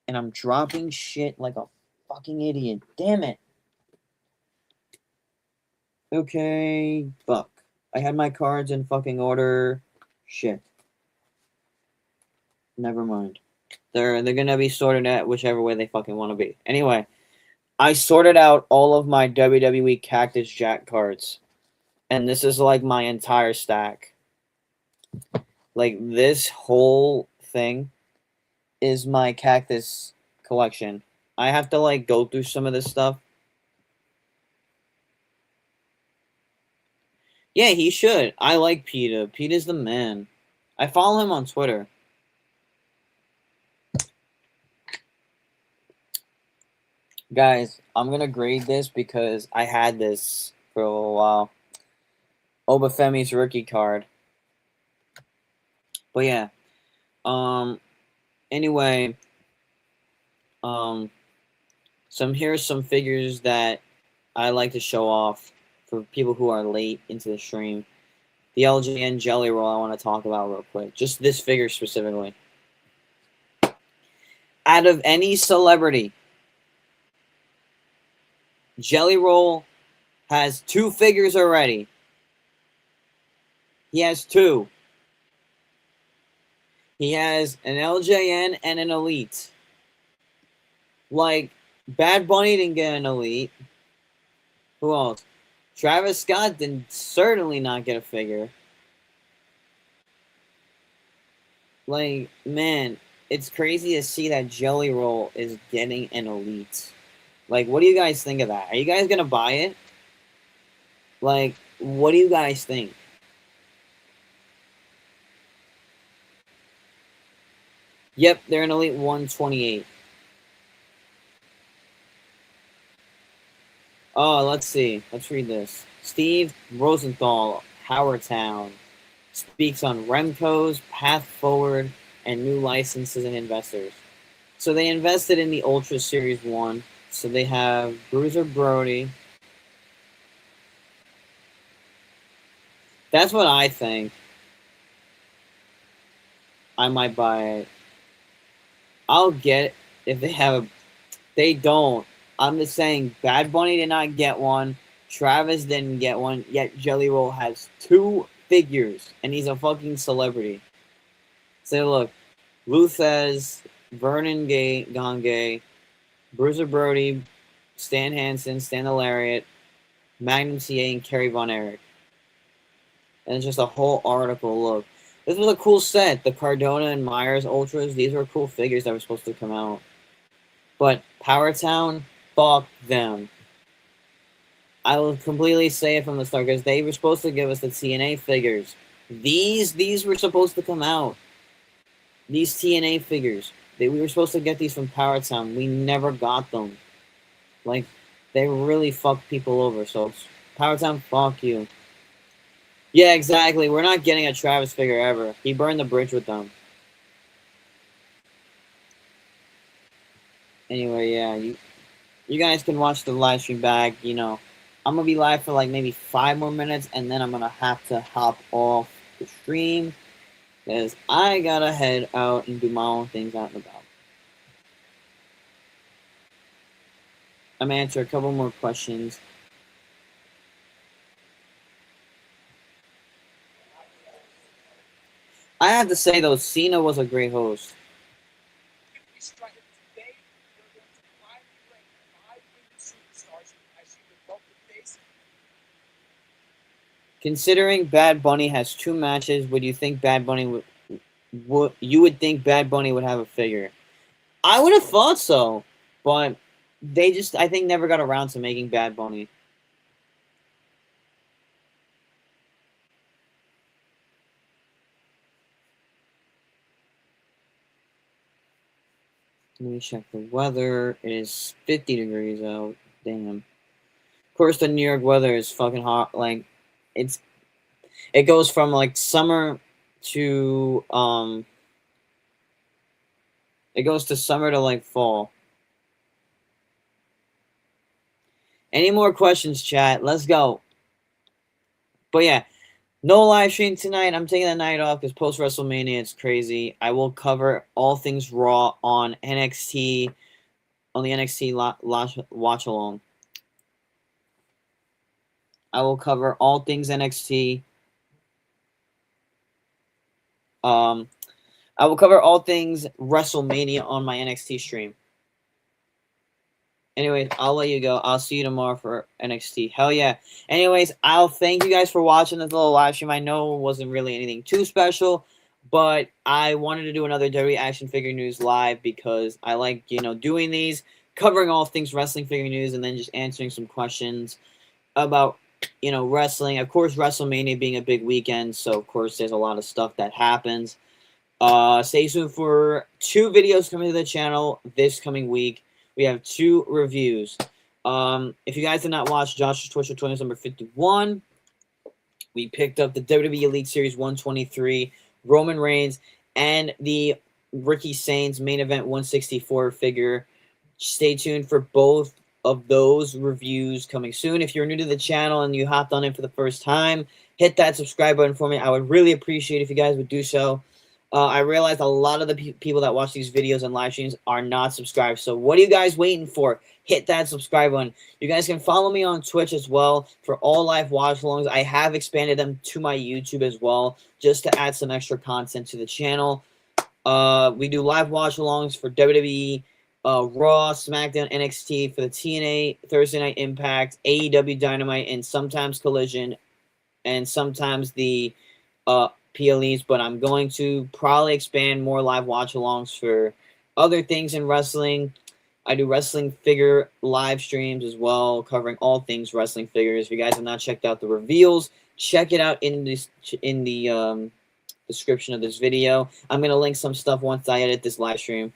Speaker 1: and I'm dropping shit like a fucking idiot. Damn it. Okay, fuck. I had my cards in fucking order. Shit. Never mind. They're gonna be sorted out whichever way they fucking want to be. Anyway, I sorted out all of my WWE Cactus Jack cards, and this is like my entire stack. Like, this whole thing is my Cactus collection. I have to, like, go through some of this stuff. Yeah, he should. I like PETA. PETA's the man. I follow him on Twitter. Guys, I'm gonna grade this because I had this for a while. Obafemi's rookie card. But yeah. Anyway, here's some figures that I like to show off for people who are late into the stream. The LJN Jelly Roll I want to talk about real quick. Just this figure specifically. Out of any celebrity, Jelly Roll has 2 figures already. He has 2. He has an LJN and an Elite. Like, Bad Bunny didn't get an Elite. Who else? Travis Scott did certainly not get a figure. Like, man, it's crazy to see that Jelly Roll is getting an Elite. Like, what do you guys think of that? Are you guys going to buy it? Like, what do you guys think? Yep, they're an Elite 128. Oh, let's see. Let's read this. Steve Rosenthal, Howardtown, speaks on Remco's path forward and new licenses and investors. So they invested in the Ultra Series 1. So they have Bruiser Brody. That's what I think. I might buy it. I'll get it if they have a... They don't. I'm just saying, Bad Bunny did not get one. Travis didn't get one. Yet Jelly Roll has 2 figures. And he's a fucking celebrity. So look. Luthez, Vernon Gongay, Bruiser Brody, Stan Hansen, Stan the Lariat, Magnum CA, and Kerry Von Erich. And it's just a whole article. Look. This was a cool set. The Cardona and Myers Ultras. These were cool figures that were supposed to come out. But Powertown, fuck them. I will completely say it from the start because they were supposed to give us the TNA figures. These were supposed to come out. These TNA figures. We were supposed to get these from Powertown. We never got them. Like, they really fucked people over. So, Powertown, fuck you. Yeah, exactly. We're not getting a Travis figure ever. He burned the bridge with them. Anyway, yeah, you guys can watch the live stream back. You know, I'm going to be live for like maybe 5 more minutes, and then I'm going to have to hop off the stream because I got to head out and do my own things out and about. I'm going to answer a couple more questions. I have to say, though, Cena was a great host. Considering Bad Bunny has 2 matches, would you think Bad Bunny would think Bad Bunny would have a figure? I would have thought so, but they just, I think, never got around to making Bad Bunny. Let me check the weather. It is 50 degrees out. Damn. Of course, the New York weather is fucking hot. Like, it goes from like summer to it goes to summer to like fall. Any more questions, chat? Let's go. But yeah, no live stream tonight. I'm taking the night off because post WrestleMania it's crazy. I will cover all things Raw on NXT, on the NXT watch along. I will cover all things NXT. I will cover all things WrestleMania on my NXT stream. Anyways, I'll let you go. I'll see you tomorrow for NXT. Hell yeah. Anyways, I'll thank you guys for watching this little live stream. I know it wasn't really anything too special, but I wanted to do another WWE Action Figure News live because I like, doing these, covering all things wrestling figure news, and then just answering some questions about, wrestling. Of course, WrestleMania being a big weekend, so of course there's a lot of stuff that happens. Stay tuned for 2 videos coming to the channel this coming week. We have 2 reviews. If you guys did not watch Josh's Twitch Tutorials number 51, we picked up the WWE Elite Series 123 Roman Reigns, and the Ricky Sainz main event 164 figure. Stay tuned for both of those reviews coming soon. If you're new to the channel and you hopped on in for the first time, hit that subscribe button for me. I would really appreciate if you guys would do so. I realized a lot of the people that watch these videos and live streams are not subscribed. So what are you guys waiting for? Hit that subscribe button. You guys can follow me on Twitch as well for all live watch-alongs. I have expanded them to my YouTube as well, just to add some extra content to the channel. We do live watch-alongs for WWE, Raw, SmackDown, NXT, for the TNA, Thursday Night Impact, AEW Dynamite, and sometimes Collision, and sometimes the PLEs, but I'm going to probably expand more live watch-alongs for other things in wrestling. I do wrestling figure live streams as well, covering all things wrestling figures. If you guys have not checked out the reveals, check it out in the description of this video. I'm going to link some stuff once I edit this live stream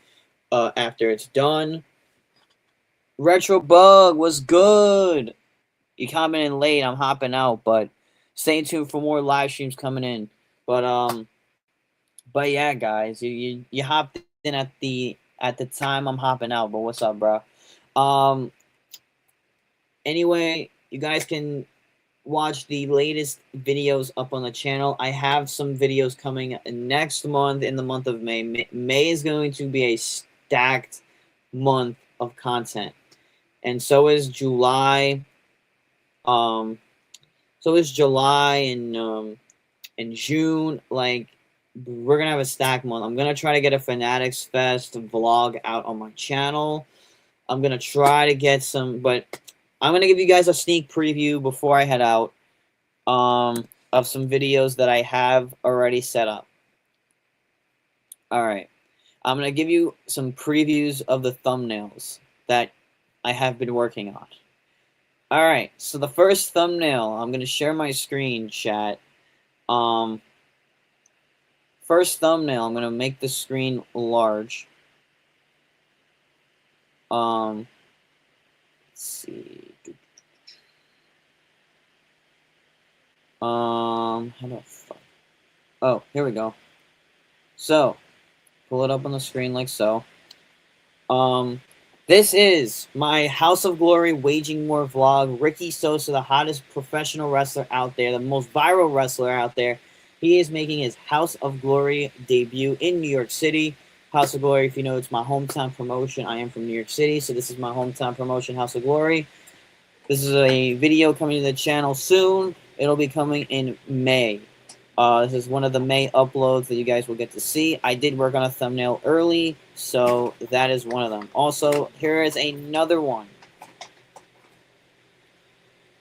Speaker 1: after it's done. Retro Bug was good. You coming in late, I'm hopping out, but stay tuned for more live streams coming in. But yeah, guys, you hopped in at the time I'm hopping out. But what's up, bro? Anyway, you guys can watch the latest videos up on the channel. I have some videos coming next month, in the month of May. May is going to be a stacked month of content, and so is July. So is July and June. Like, we're gonna have a stack month. I'm gonna try to get a Fanatics Fest vlog out on my channel. I'm gonna try to get some, but I'm gonna give you guys a sneak preview before I head out of some videos that I have already set up. All right, I'm gonna give you some previews of the thumbnails that I have been working on. All right, so the first thumbnail, I'm gonna share my screen, chat. First thumbnail, I'm gonna make the screen large. Let's see. How the fuck? Oh, here we go. So, pull it up on the screen like so. This is my House of Glory Waging War vlog. Ricky Sosa, the hottest professional wrestler out there, the most viral wrestler out there. He is making his House of Glory debut in New York City. House of Glory, if you know, it's my hometown promotion. I am from New York City, so this is my hometown promotion, House of Glory. This is a video coming to the channel soon. It'll be coming in May. This is one of the May uploads that you guys will get to see. I did work on a thumbnail early, so that is one of them. Also, here is another one.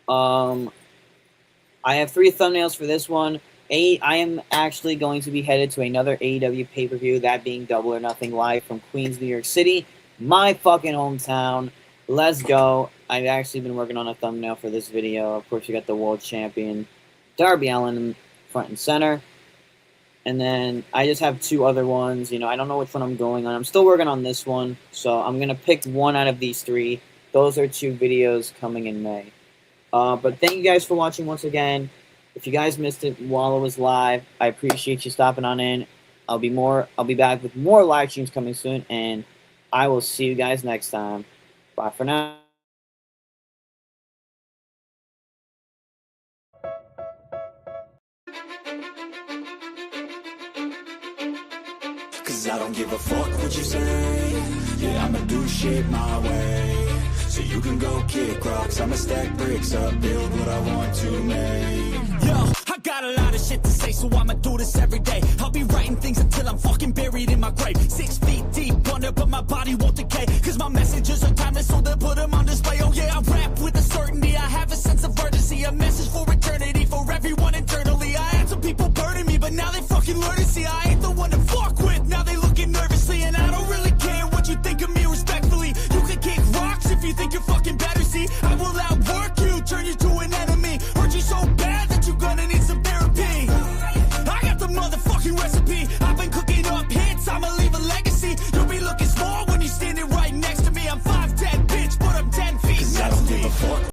Speaker 1: I have 3 thumbnails for this one. I am actually going to be headed to another AEW pay-per-view, that being Double or Nothing live from Queens, New York City, my fucking hometown. Let's go. I've actually been working on a thumbnail for this video. Of course, you got the world champion Darby Allin front and center. And then I just have 2 other ones. You know, I don't know which one I'm going on. I'm still working on this one, so I'm going to pick one out of these 3. Those are 2 videos coming in May. But thank you guys for watching once again. If you guys missed it while it was live, I appreciate you stopping on in. I'll be back with more live streams coming soon, and I will see you guys next time. Bye for now.
Speaker 2: Cause I don't give a fuck what you say. Yeah, I'ma do shit my way. So you can go kick rocks, I'ma stack bricks up, build what I want to make. Yo, I got a lot of shit to say, so I'ma do this every day. I'll be writing things until I'm fucking buried in my grave. 6 feet deep under, but my body won't decay.